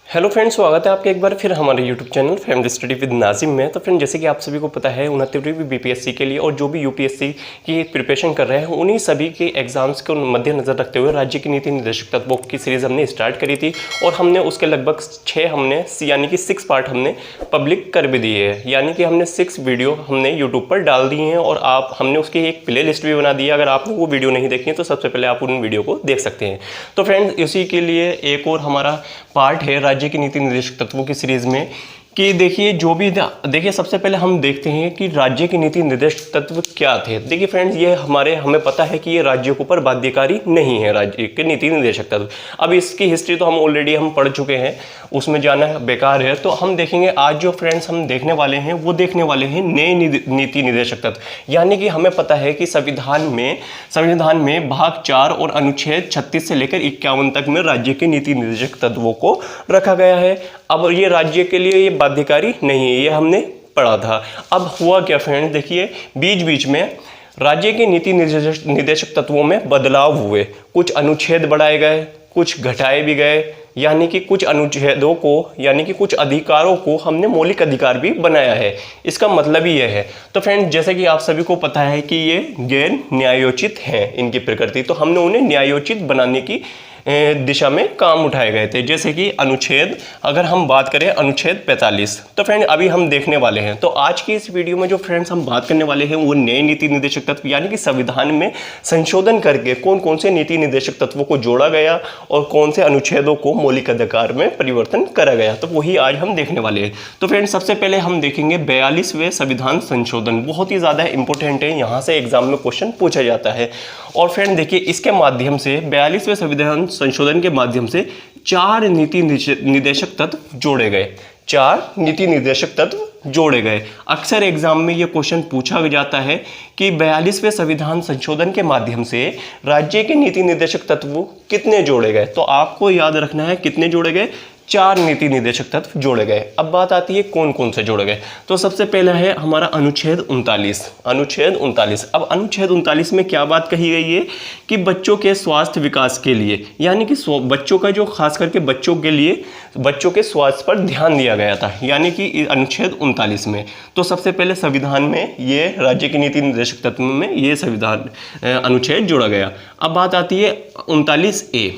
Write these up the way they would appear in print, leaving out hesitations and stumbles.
Hello friends, स्वागत है आपके एक बार फिर हमारे YouTube channel family study with Nazim में। तो फ्रेंड, जैसे कि आप सभी को पता है 69वीं बीपीएससी के लिए और जो भी यूपीएससी की प्रिपरेशन कर रहे हैं उन्हीं सभी के एग्जाम्स को मद्देनजर रखते हुए राज्य की नीति निर्देशक तत्वों की सीरीज़ हमने स्टार्ट करी थी और हमने उसके लगभग 6 पार्ट हमने पब्लिक कर भी दिए हैं। यानी कि हमने 6 वीडियो हमने यूट्यूब पर डाल दिए हैं और हमने उसकी एक प्ले लिस्ट भी बना दी है। अगर आपने वो वीडियो नहीं देखी है तो सबसे पहले आप उन वीडियो को देख सकते हैं। तो फ्रेंड्स, इसी के लिए एक और हमारा पार्ट है राज्य की नीति निर्देशक तत्वों की सीरीज में कि देखिए सबसे पहले हम देखते हैं कि राज्य की नीति निर्देशक तत्व क्या थे। देखिए फ्रेंड्स, ये हमें पता है कि ये राज्यों के ऊपर बाध्यकारी नहीं है राज्य के नीति निर्देशक तत्व। अब इसकी हिस्ट्री तो हम पढ़ चुके हैं, उसमें जाना बेकार है। तो हम देखेंगे आज जो फ्रेंड्स हम देखने वाले हैं वो देखने वाले हैं नए नीति निर्देशक तत्व। यानी कि हमें पता है कि संविधान में भाग 4 और अनुच्छेद 36 से लेकर 51 तक में राज्य के नीति निर्देशक तत्वों को रखा गया है। अब ये राज्य के लिए ये बाध्यकारी नहीं है, ये हमने पढ़ा था। अब हुआ क्या फ्रेंड्स, देखिए बीच बीच में राज्य के नीति निर्देशक तत्वों में बदलाव हुए। कुछ अनुच्छेद बढ़ाए गए, कुछ घटाए भी गए। यानी कि कुछ अनुच्छेदों को यानी कि कुछ अधिकारों को हमने मौलिक अधिकार भी बनाया है। इसका मतलब ही यह है। तो फ्रेंड्स, जैसे कि आप सभी को पता है कि ये गैर न्यायोचित हैं इनकी प्रकृति, तो हमने उन्हें न्यायोचित बनाने की दिशा में काम उठाए गए थे। जैसे कि अगर हम बात करें अनुच्छेद 45, तो फ्रेंड अभी हम देखने वाले हैं। तो आज की इस वीडियो में जो फ्रेंड्स हम बात करने वाले हैं वो नए नीति निर्देशक तत्व यानी कि संविधान में संशोधन करके कौन कौन से नीति निर्देशक तत्वों को जोड़ा गया और कौन से अनुच्छेदों को मौलिक अधिकार में परिवर्तन करा गया, तो वही आज हम देखने वाले हैं। तो फ्रेंड, सबसे पहले हम देखेंगे 42वें संविधान संशोधन। बहुत ही ज़्यादा इंपॉर्टेंट है, यहाँ से एग्जाम में क्वेश्चन पूछा जाता है। और फ्रेंड देखिए, इसके माध्यम से 42वें संविधान संशोधन के माध्यम से 4 नीति निर्देशक तत्व जोड़े गए। 4 नीति निर्देशक तत्व जोड़े गए। अक्सर एग्जाम में यह क्वेश्चन पूछा जाता है कि 42वें संविधान संशोधन के माध्यम से राज्य के नीति निर्देशक तत्व कितने जोड़े गए। तो आपको याद रखना है कितने जोड़े गए, 4 नीति निर्देशक तत्व जोड़े गए। अब बात आती है कौन कौन से जोड़े गए। तो सबसे पहला है हमारा अनुच्छेद 39। अब अनुच्छेद 39 में क्या बात कही गई है कि बच्चों के स्वास्थ्य विकास के लिए, यानी कि बच्चों का जो खास करके बच्चों के स्वास्थ्य पर ध्यान दिया गया था, यानी कि अनुच्छेद 39 में। तो सबसे पहले संविधान में ये राज्य की नीति निर्देशक तत्व में ये संविधान अनुच्छेद जोड़ा गया। अब बात आती है 39A।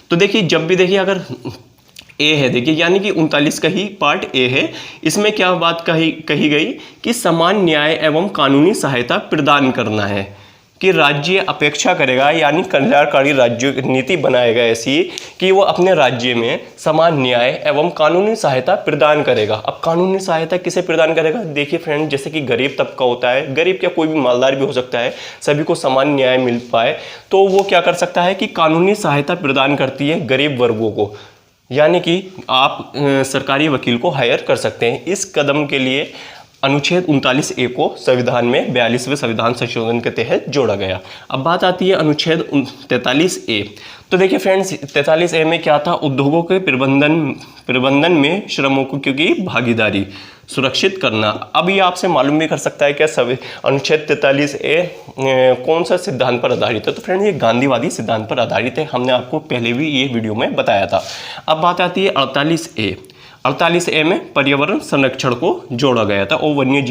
तो देखिए, जब भी देखिए अगर ए है, देखिए यानी कि 39 का ही पार्ट ए है। इसमें क्या बात कही गई कि समान न्याय एवं कानूनी सहायता प्रदान करना है कि राज्य अपेक्षा करेगा, यानी कल्याणकारी राज्य नीति बनाएगा ऐसी कि वो अपने राज्य में समान न्याय एवं कानूनी सहायता प्रदान करेगा। अब कानूनी सहायता किसे प्रदान करेगा, देखिए फ्रेंड, जैसे कि गरीब तबका होता है, गरीब क्या कोई भी मालदार भी हो सकता है, सभी को समान न्याय मिल पाए, तो वो क्या कर सकता है कि कानूनी सहायता प्रदान करती है गरीब वर्गों को। यानी कि आप सरकारी वकील को हायर कर सकते हैं। इस कदम के लिए अनुच्छेद 39A को संविधान में 42वें संविधान संशोधन के तहत जोड़ा गया। अब बात आती है अनुच्छेद 43A। तो देखिए फ्रेंड्स, 43A में क्या था, उद्योगों के प्रबंधन में श्रमिकों की भागीदारी सुरक्षित करना। अब ये आपसे मालूम भी कर सकता है क्या अनुच्छेद 43A कौन सा सिद्धांत पर आधारित है। तो फ्रेंड्स, ये गांधीवादी सिद्धांत पर आधारित है, हमने आपको पहले भी ये वीडियो में बताया था। अब बात आती है 48A में पर्यावरण संरक्षण को जोड़ा गया था और वन्य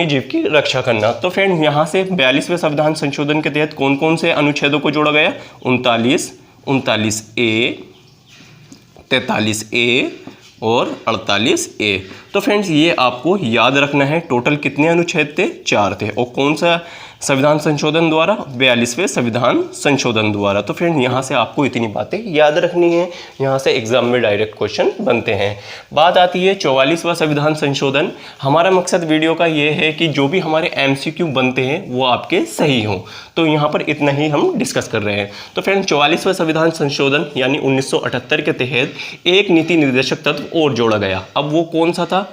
जीव की रक्षा करना। तो फ्रेंड, यहाँ से 42वें संविधान संशोधन के तहत कौन कौन से अनुच्छेदों को जोड़ा गया, 39A, 43A और 48A। तो फ्रेंड्स, ये आपको याद रखना है। टोटल कितने अनुच्छेद थे, 4 थे। और कौन सा संविधान संशोधन द्वारा, 42वें संविधान संशोधन द्वारा। तो फ्रेंड, यहाँ से आपको इतनी बातें याद रखनी है, यहाँ से एग्जाम में डायरेक्ट क्वेश्चन बनते हैं। बात आती है 44वां संविधान संशोधन। हमारा मकसद वीडियो का ये है कि जो भी हमारे MCQ बनते हैं वो आपके सही हों, तो यहाँ पर इतना ही हम डिस्कस कर रहे हैं। तो फ्रेंड, 44वां संविधान संशोधन यानी 1978 के तहत एक नीति निर्देशक तत्व और जोड़ा गया। अब वो कौन सा था,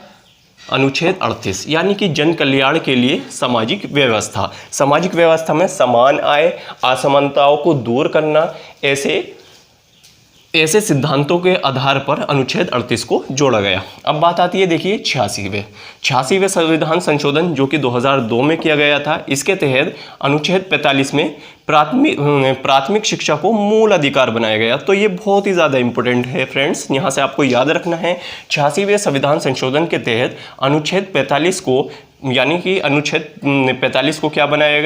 अनुच्छेद 38, यानी कि जन कल्याण के लिए सामाजिक व्यवस्था। सामाजिक व्यवस्था में समान आय, असमानताओं को दूर करना, ऐसे ऐसे सिद्धांतों के आधार पर अनुच्छेद 38 को जोड़ा गया। अब बात आती है देखिए 86वें संविधान संशोधन जो कि 2002 में किया गया था। इसके तहत अनुच्छेद 45 में प्राथमिक शिक्षा को मूल अधिकार बनाया गया। तो ये बहुत ही ज़्यादा इंपॉर्टेंट है फ्रेंड्स, यहाँ से आपको याद रखना है। 86वें संविधान संशोधन के तहत अनुच्छेद 45 को, यानी कि अनुच्छेद 45 को क्या बनाया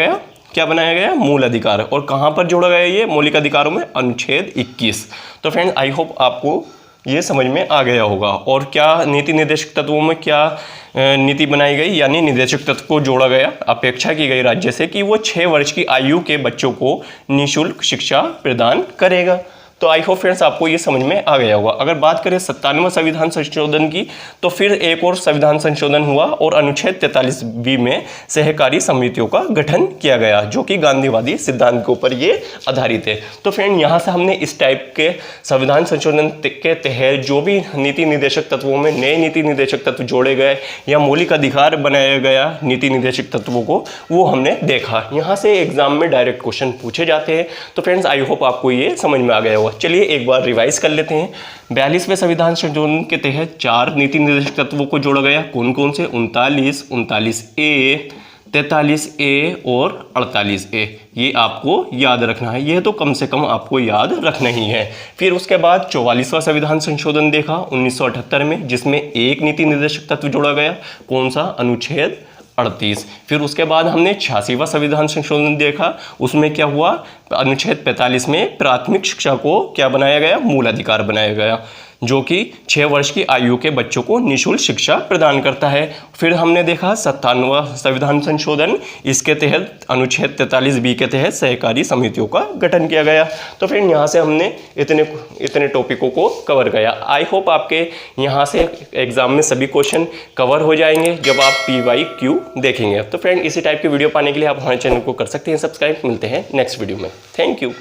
गया, मूल अधिकार। और कहाँ पर जोड़ा गया ये मौलिक अधिकारों में, अनुच्छेद 21। तो फ्रेंड आई होप आपको ये समझ में आ गया होगा। और क्या नीति निर्देशक तत्वों में क्या नीति बनाई गई, यानी निर्देशक तत्व को जोड़ा गया, अपेक्षा की गई राज्य से कि वो 6 वर्ष की आयु के बच्चों को निःशुल्क शिक्षा प्रदान करेगा। तो आई होप फ्रेंड्स आपको ये समझ में आ गया होगा। अगर बात करें 97वें संविधान संशोधन की, तो फिर एक और संविधान संशोधन हुआ और अनुच्छेद 43B में सहकारी समितियों का गठन किया गया, जो कि गांधीवादी सिद्धांत के ऊपर ये आधारित है। तो फ्रेंड यहाँ से हमने इस टाइप के संविधान संशोधन के तहत जो भी नीति निर्देशक तत्वों में नए नीति निर्देशक तत्व जोड़े गए या मौलिक अधिकार बनाया गया नीति निर्देशक तत्वों को, वो हमने देखा। यहाँ से एग्जाम में डायरेक्ट क्वेश्चन पूछे जाते हैं। तो फ्रेंड्स आई होप आपको ये समझ में आ गया होगा। चलिए एक बार रिवाइज कर लेते हैं। 42वें संविधान संशोधन के तहत 4 नीति निर्देशक तत्वों को जोड़ा गया। कौन कौन से? 39, 39A, 43A और 48A। ये आपको याद रखना है, ये तो कम से कम आपको याद रखना ही है। फिर उसके बाद 44वां संविधान संशोधन देखा 1978 में, जिसमें एक नीति निर्देशक तत्व जोड़ा गया। कौन सा? अनुच्छेद 38। फिर उसके बाद हमने 86वां संविधान संशोधन देखा, उसमें क्या हुआ? अनुच्छेद 45 में प्राथमिक शिक्षा को क्या बनाया गया? मूल अधिकार बनाया गया, जो कि 6 वर्ष की आयु के बच्चों को निःशुल्क शिक्षा प्रदान करता है। फिर हमने देखा 57वां संविधान संशोधन, इसके तहत अनुच्छेद 43B के तहत सहकारी समितियों का गठन किया गया। तो फिर यहाँ से हमने इतने टॉपिकों को कवर किया। आई होप आपके यहाँ से एग्जाम में सभी क्वेश्चन कवर हो जाएंगे जब आप PYQ देखेंगे। तो फ्रेंड इसी टाइप की वीडियो पाने के लिए आप हमारे चैनल को कर सकते हैं सब्सक्राइब। मिलते हैं नेक्स्ट वीडियो में। Thank you.